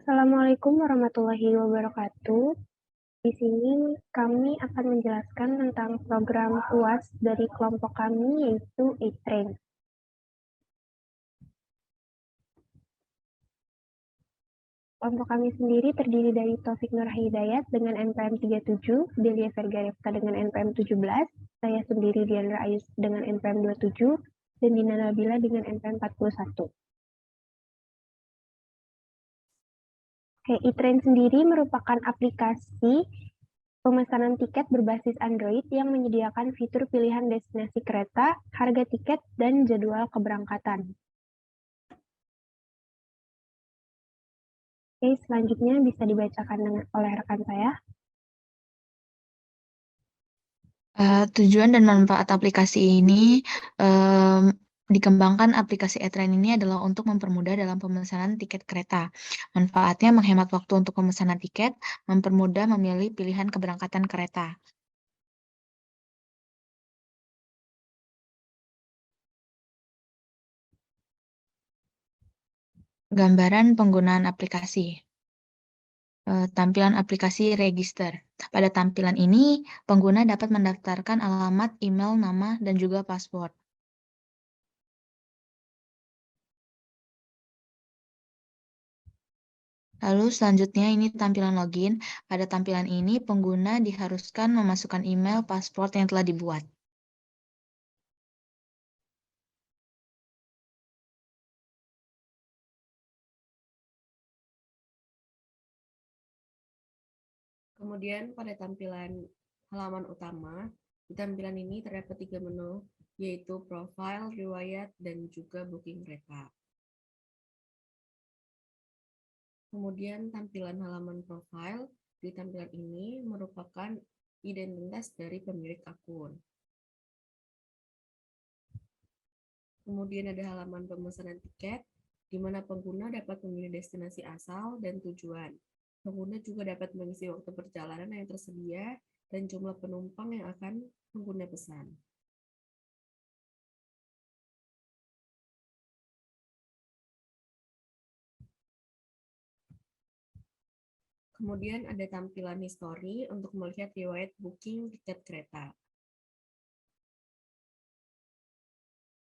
Assalamualaikum warahmatullahi wabarakatuh. Di sini kami akan menjelaskan tentang program UAS dari kelompok kami, yaitu e-Train. Kelompok kami sendiri terdiri dari Taufik Nur Hidayat dengan NPM 37, Delia Vergarefta dengan NPM 17, saya sendiri Diandra Ayus dengan NPM 27, dan Dina Nabila dengan NPM 41. e-Train sendiri merupakan aplikasi pemesanan tiket berbasis Android yang menyediakan fitur pilihan destinasi kereta, harga tiket, dan jadwal keberangkatan. Oke, selanjutnya bisa dibacakan oleh rekan saya. Tujuan dan manfaat aplikasi ini dikembangkan aplikasi e-Train ini adalah untuk mempermudah dalam pemesanan tiket kereta. Manfaatnya menghemat waktu untuk pemesanan tiket, mempermudah memilih pilihan keberangkatan kereta. Gambaran penggunaan aplikasi. Tampilan aplikasi register. Pada tampilan ini, pengguna dapat mendaftarkan alamat, email, nama, dan juga password. Lalu selanjutnya ini tampilan login. Pada tampilan ini, pengguna diharuskan memasukkan email password yang telah dibuat. Kemudian pada tampilan halaman utama, di tampilan ini terdapat 3 menu, yaitu profile, riwayat, dan juga booking kereta. Kemudian tampilan halaman profile, di tampilan ini merupakan identitas dari pemilik akun. Kemudian ada halaman pemesanan tiket, di mana pengguna dapat memilih destinasi asal dan tujuan. Pengguna juga dapat mengisi waktu perjalanan yang tersedia dan jumlah penumpang yang akan pengguna pesan. Kemudian ada tampilan history untuk melihat riwayat booking tiket kereta.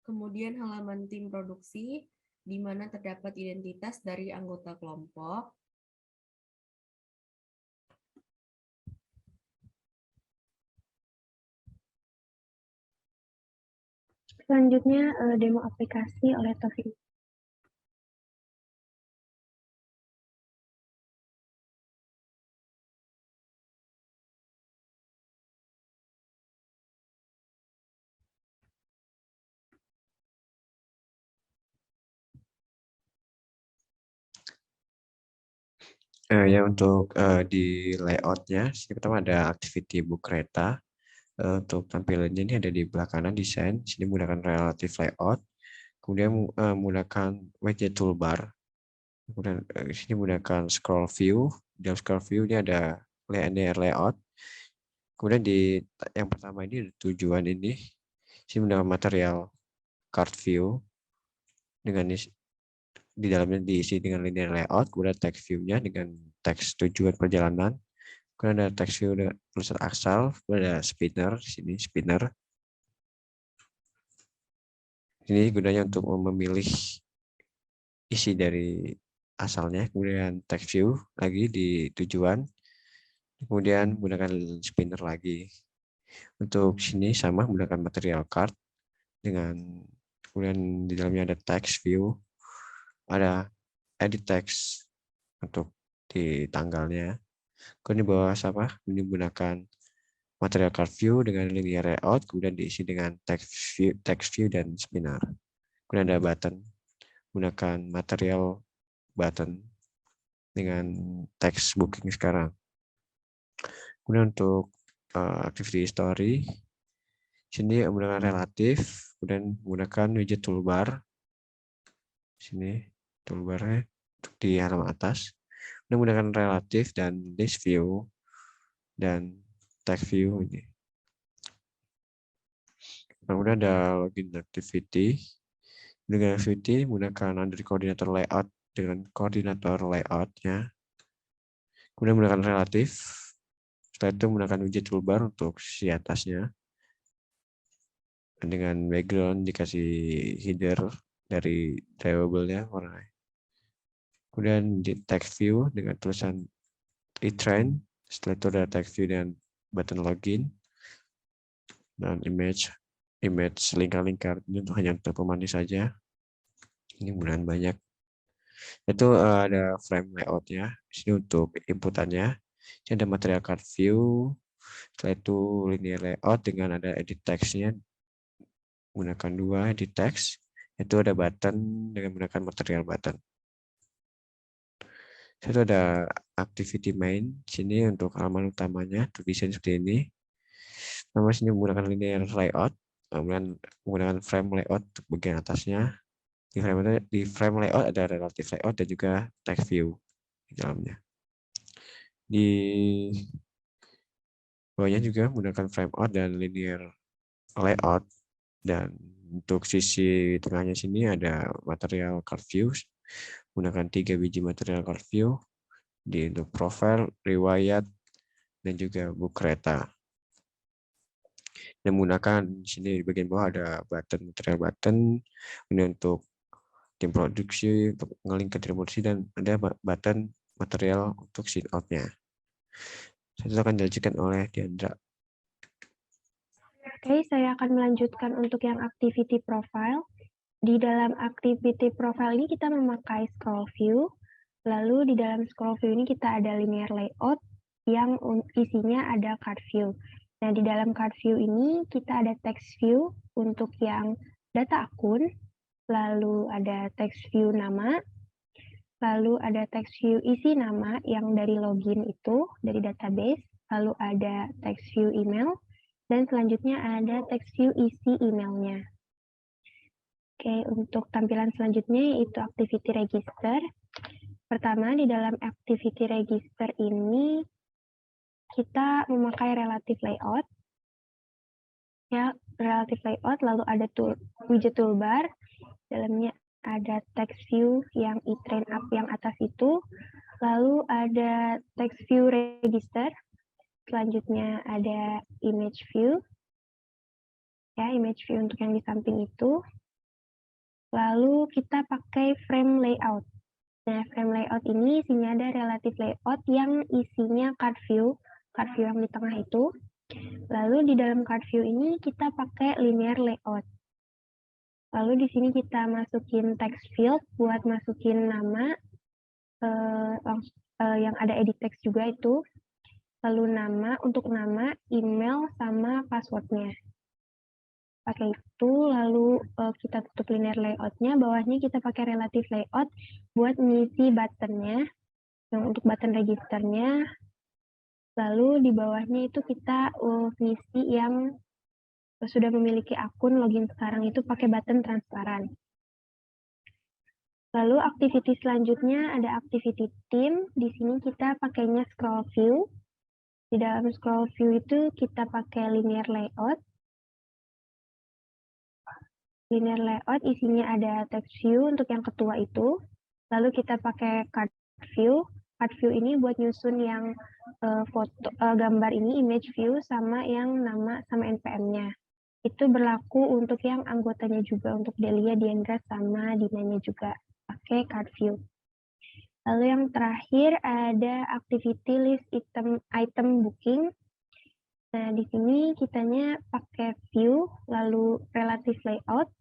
Kemudian halaman tim produksi, di mana terdapat identitas dari anggota kelompok. Selanjutnya demo aplikasi oleh Taufik. Ya untuk di layoutnya, pertama ada activity book kereta. Untuk tampilannya ini ada di belah kanan desain, sini menggunakan relative layout, kemudian menggunakan widget toolbar, kemudian sini menggunakan scroll view. Dalam scroll view ini ada linear layout. Kemudian di yang pertama ini tujuan ini, sini menggunakan material card view dengan di dalamnya diisi dengan linear layout, kemudian text view-nya dengan teks tujuan perjalanan, kemudian ada text view dengan tulisan asal, kemudian ada spinner, di sini spinner. Ini gunanya untuk memilih isi dari asalnya, kemudian text view lagi di tujuan, kemudian menggunakan spinner lagi. Untuk sini sama menggunakan material card dengan kemudian di dalamnya ada text view, ada edit text untuk di tanggalnya. Kemudian di bawah apa? Ini menggunakan material card view dengan linear layout, kemudian diisi dengan text view dan spinner. Kemudian ada button, menggunakan material button dengan text booking sekarang. Kemudian untuk activity history, sini menggunakan relatif, kemudian menggunakan widget toolbar. Sini toolbarnya untuk di halaman atas. Kemudian menggunakan relatif dan list view dan text view ini. Kemudian ada login activity. Dengan activity menggunakan Android koordinator layout dengan koordinator layoutnya. Kemudian menggunakan relatif. Setelah itu menggunakan widget toolbar untuk sisi atasnya. Dengan background dikasih header dari drivable-nya warnanya. Kemudian di text view dengan tulisan e-train. Setelah itu ada text view dan button login. Dan image lingkar-lingkar ini untuk hanya untuk pemanis saja. Ini mudah banyak. Itu ada frame layout-nya. Di sini untuk inputannya. Ini ada material card view. Setelah itu linear layout dengan ada edit text-nya. Menggunakan 2 edit text. Itu ada button dengan menggunakan material button. Itu ada activity main. Sini untuk halaman utamanya. Untuk desain seperti ini. Nama sini menggunakan linear layout. Kemudian menggunakan frame layout untuk bagian atasnya. Di frame layout ada relative layout dan juga text view di dalamnya. Di bawahnya juga menggunakan frame out dan linear layout. Dan untuk sisi tengahnya sini ada material card views. Menggunakan 3 biji material card view. Untuk profile, riwayat, dan juga book kereta. Dan menggunakan di sini di bagian bawah ada button, material button. Ini untuk tim produksi, untuk ngelink ke tim produksi, dan ada button material untuk sign out-nya. Itu akan dilanjutkan oleh Diandra. Oke, saya akan melanjutkan untuk yang activity profile. Di dalam activity profile ini kita memakai scroll view. Lalu di dalam scroll view ini kita ada linear layout yang isinya ada card view. Nah, di dalam card view ini kita ada text view untuk yang data akun, lalu ada text view nama, lalu ada text view isi nama yang dari login itu, dari database, lalu ada text view email, dan selanjutnya ada text view isi emailnya. Oke, untuk tampilan selanjutnya yaitu activity register. Pertama, di dalam activity register ini kita memakai relative layout. Ya, relative layout, lalu ada widget toolbar, dalamnya ada text view yang e-train up yang atas itu, lalu ada text view register, selanjutnya ada image view, ya image view untuk yang di samping itu, lalu kita pakai frame layout. Nah, frame layout ini isinya ada relative layout yang isinya card view yang di tengah itu. Lalu di dalam card view ini kita pakai linear layout. Lalu di sini kita masukin text field buat masukin nama, yang ada edit text juga itu. Lalu untuk nama, email, sama passwordnya. Pakai itu, lalu kita tutup linear layout-nya, bawahnya kita pakai relative layout buat mengisi button-nya, yang untuk button registernya. Lalu di bawahnya itu kita ngisi yang sudah memiliki akun login sekarang itu pakai button transparan. Lalu activity selanjutnya ada activity team. Di sini kita pakainya scroll view. Di dalam scroll view itu kita pakai linear layout. Linear layout isinya ada text view untuk yang ketua itu. Lalu kita pakai card view. Card view ini buat nyusun yang gambar ini, image view, sama yang nama sama NPM-nya. Itu berlaku untuk yang anggotanya juga, untuk Delia, Diandra, sama Dinanya juga. Pakai card view. Lalu yang terakhir ada activity list item booking. Nah, di sini kitanya pakai view, lalu relative layout.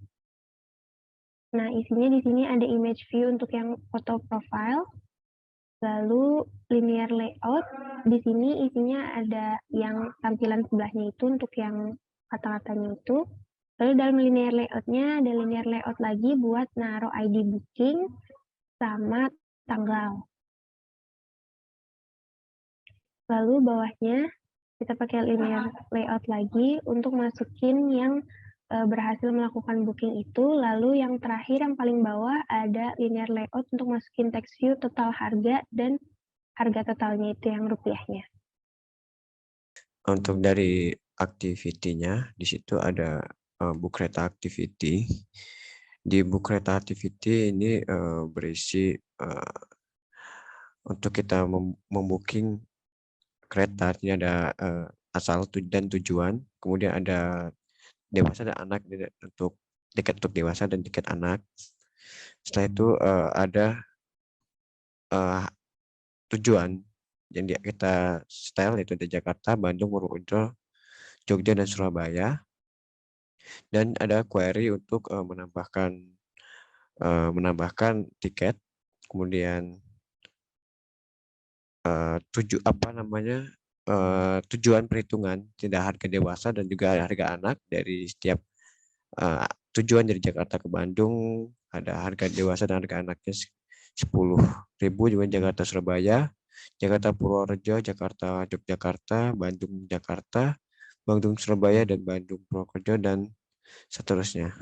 Nah, isinya di sini ada image view untuk yang foto profile, lalu linear layout. Di sini isinya ada yang tampilan sebelahnya itu untuk yang kata-katanya itu. Lalu dalam linear layout-nya ada linear layout lagi buat naruh ID booking sama tanggal. Lalu bawahnya kita pakai linear layout lagi untuk masukin yang berhasil melakukan booking itu. Lalu yang terakhir, yang paling bawah, ada linear layout untuk masukin text view total harga dan harga totalnya itu yang rupiahnya. Untuk dari activity-nya, di situ ada book kereta activity. Di book kereta activity ini berisi untuk kita membooking kereta. Artinya ada asal dan tujuan, kemudian ada dewasa dan anak untuk tiket untuk dewasa dan tiket anak. Setelah itu ada tujuan yang kita setel, yaitu di Jakarta, Bandung, Purwokerto, Jogja, dan Surabaya. Dan ada query untuk menambahkan tiket, kemudian tujuan perhitungan tidak harga dewasa dan juga harga anak dari setiap tujuan dari Jakarta ke Bandung. Ada harga dewasa dan harga anaknya 10.000, juga Jakarta Surabaya, Jakarta Purworejo, Jakarta Yogyakarta, Bandung Jakarta, Bandung Surabaya, dan Bandung Purwokerto, dan seterusnya.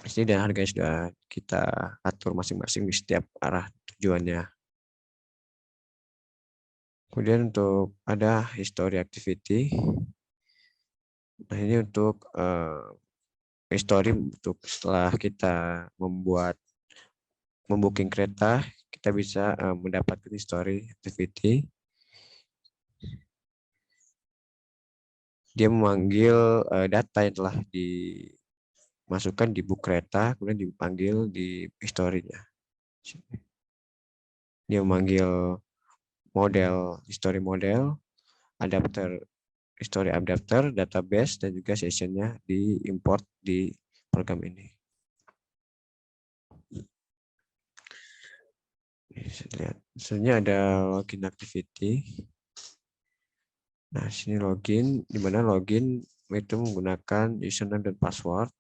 Ini dan harganya sudah kita atur masing-masing di setiap arah tujuannya. Kemudian untuk ada history activity. Nah, ini untuk history untuk setelah kita membooking kereta, kita bisa mendapatkan history activity. Dia memanggil data yang telah dimasukkan di book kereta, kemudian dipanggil di historinya. Dia memanggil model, history model, adapter, history adapter, database, dan juga sessionnya diimport di program ini. Lihat, sebenarnya ada login activity. Nah, sini login, di mana login itu menggunakan username dan password.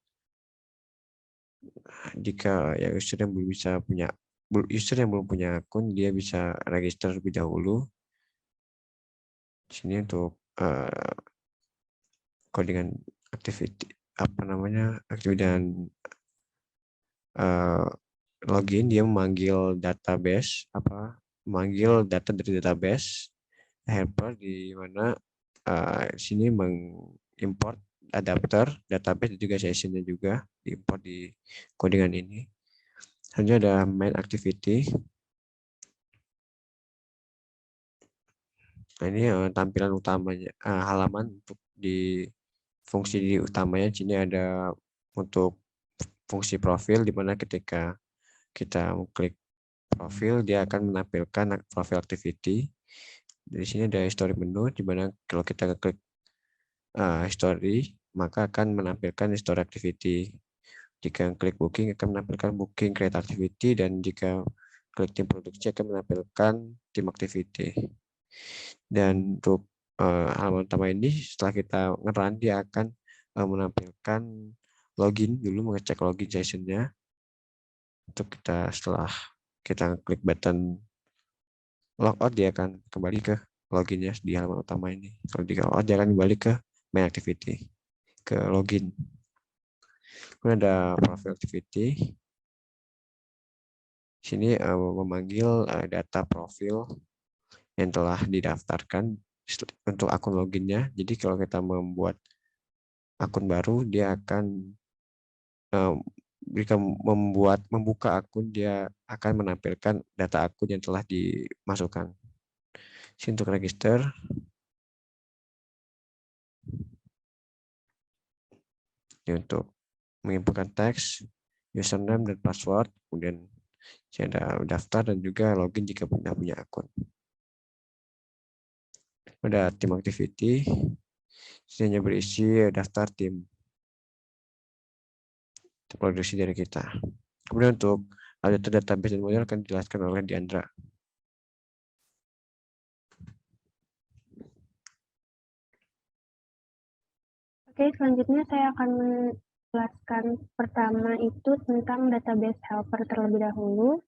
Jika ya user yang belum punya akun, dia bisa register lebih dahulu. Di sini untuk codingan activity activity dan login, dia memanggil database, memanggil data dari database helper, di mana sini mengimport adapter, database, dan juga sessionnya juga diimport di codingan ini. Selanjutnya ada main activity. Nah, ini tampilan utamanya, halaman untuk di fungsi di utamanya. Sini ada untuk fungsi profil, di mana ketika kita klik profil, dia akan menampilkan profil activity. Di sini ada history menu, di mana kalau kita klik history, maka akan menampilkan history activity. Jika klik booking, akan menampilkan booking create activity, dan jika klik tim produksi akan menampilkan tim activity. Dan untuk halaman utama ini, setelah kita nge-run, dia akan menampilkan login dulu, mengecek login sessionnya. Untuk setelah kita klik button logout, dia akan kembali ke loginnya di halaman utama ini. Kalau di logout, dia akan kembali ke main activity, ke login. Kemudian ada profile activity. Sini memanggil data profil yang telah didaftarkan untuk akun loginnya. Jadi kalau kita membuat akun baru, dia akan membuka akun, dia akan menampilkan data akun yang telah dimasukkan. Sini untuk register. Ini untuk menginputkan teks, username dan password, kemudian ada daftar dan juga login jika punya akun. Ada tim activity, hanya berisi daftar tim produksi dari kita. Kemudian untuk database dan model akan dijelaskan oleh Diandra. Oke, selanjutnya saya akan menjelaskan pertama itu tentang database helper terlebih dahulu.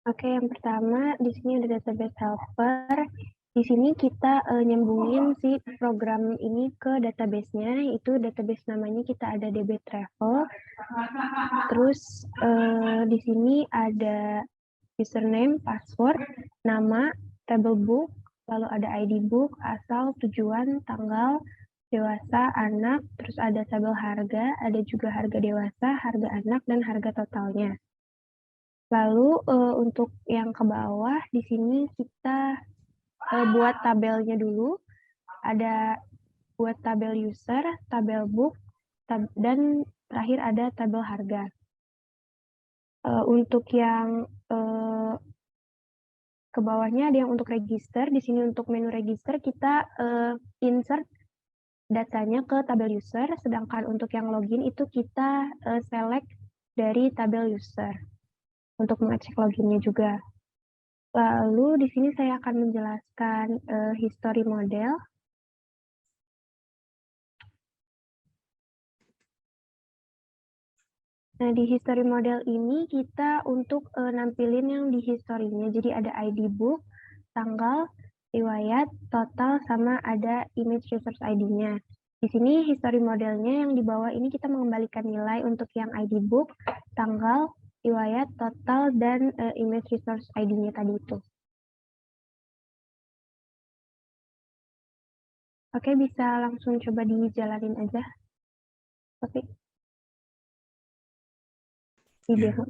Oke, yang pertama di sini ada database helper. Di sini kita nyambungin si program ini ke database-nya, itu database namanya kita ada DB Travel. Terus di sini ada username, password, nama, table book, lalu ada ID book, asal, tujuan, tanggal, dewasa, anak, terus ada tabel harga, ada juga harga dewasa, harga anak, dan harga totalnya. Lalu untuk yang ke bawah, di sini kita buat tabelnya dulu. Ada buat tabel user, tabel book, dan terakhir ada tabel harga. Untuk yang ke bawahnya ada yang untuk register. Di sini untuk menu register kita insert datanya ke tabel user, sedangkan untuk yang login itu kita select dari tabel user untuk mengecek loginnya juga. Lalu di sini saya akan menjelaskan history model. Nah, di history model ini kita untuk nampilin yang di historinya. Jadi ada ID book, tanggal, riwayat, total, sama ada image resource ID-nya. Di sini history modelnya yang di bawah ini kita mengembalikan nilai untuk yang ID book, tanggal, riwayat, total, dan image resource ID-nya tadi itu. Oke, bisa langsung coba dijalanin aja. Oke. Di demo.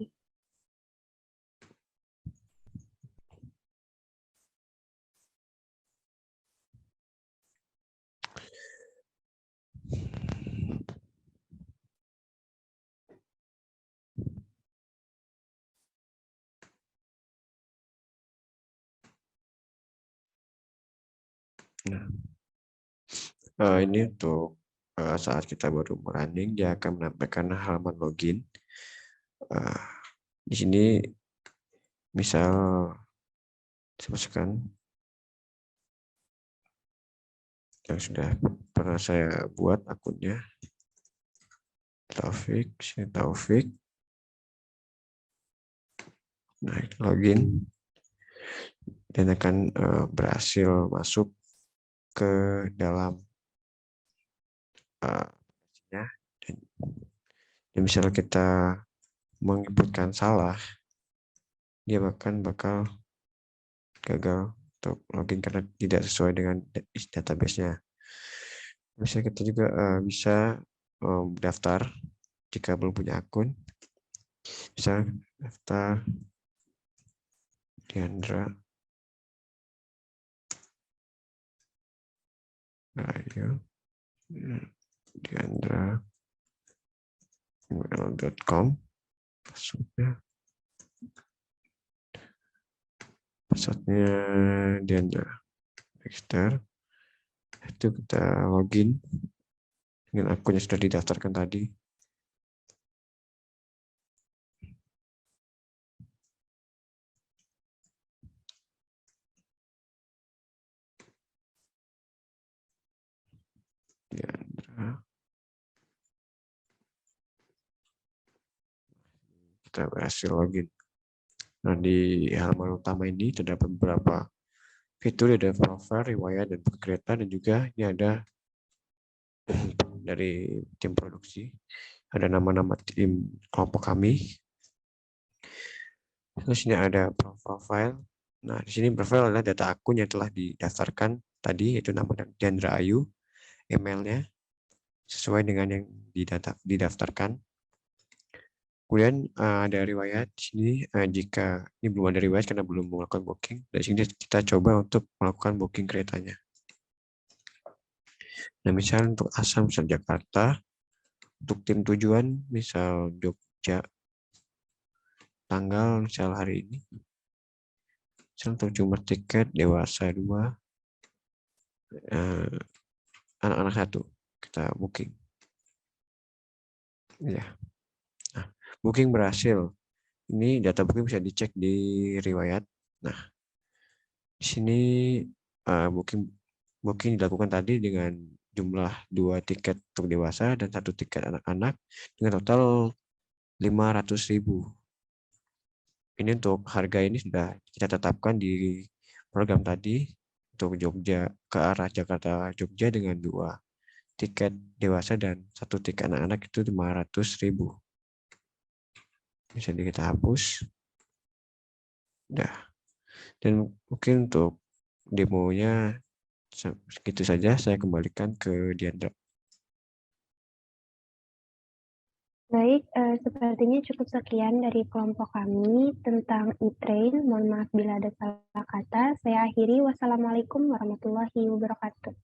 Nah, ini untuk saat kita baru merunning, dia akan menampilkan halaman login. Di sini misal sebutkan yang sudah pernah saya buat akunnya, Taufik, sini Taufik. Nah, login dan akan berhasil masuk ke dalam dan misalnya kita menginputkan salah, dia bakal gagal untuk login karena tidak sesuai dengan database-nya. Misalnya kita juga bisa daftar jika belum punya akun. Misalnya daftar Diandra Ayo Diandra email.com, passwordnya Diandra, register. Itu kita login dengan akun yang sudah didaftarkan tadi. Diandra. Kita berhasil login. Nah, di halaman utama ini terdapat beberapa fitur, ada profile, riwayat, dan buku kereta, dan juga ini ada dari tim produksi. Ada nama-nama tim kelompok kami. Terus ini ada profile. Nah, di sini profile adalah data akun yang telah didaftarkan tadi, yaitu nama Diandra Ayu, emailnya sesuai dengan yang didaftarkan. Kemudian ada riwayat di sini. Jika ini belum ada riwayat karena belum melakukan booking, dari sini kita coba untuk melakukan booking keretanya. Nah, misalnya untuk asal misal Jakarta, untuk tim tujuan misal Jogja, tanggal misal hari ini, misal untuk jumlah tiket dewasa 2, anak-anak 1, kita booking. Ya. Nah, booking berhasil. Ini data booking bisa dicek di riwayat. Nah, di sini booking dilakukan tadi dengan jumlah 2 tiket untuk dewasa dan 1 tiket anak-anak dengan total 500.000. Ini untuk harga ini sudah kita tetapkan di program tadi untuk Jogja ke arah Jakarta Jogja dengan 2 tiket dewasa dan 1 tiket anak-anak itu 500.000. Bisa kita hapus. Udah. Dan mungkin untuk demonya Segitu saja, saya kembalikan ke Diandra. Baik, sepertinya cukup sekian dari kelompok kami tentang e-train. Mohon maaf bila ada salah kata. Saya akhiri. Wassalamualaikum warahmatullahi wabarakatuh.